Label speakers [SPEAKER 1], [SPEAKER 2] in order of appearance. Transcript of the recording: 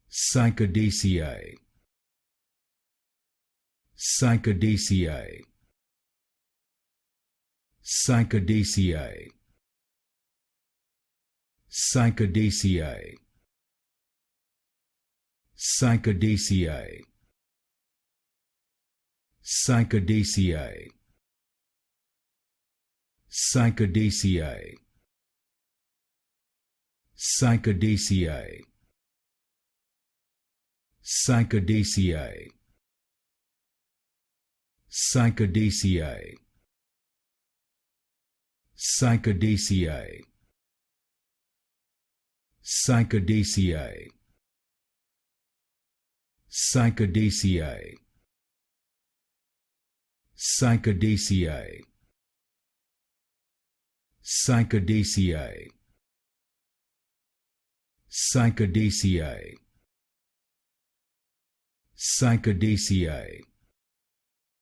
[SPEAKER 1] Cycadaceae. Cycadaceae. Cycadaceae. Cycadaceae. Cycadaceae. Cycadaceae. Cycadaceae. Cycadaceae. Cycadaceae. Cycadaceae. Cycadaceae. Cycadaceae. Cycadaceae. Cycadaceae. Cycadaceae. Cycadaceae. Cycadaceae.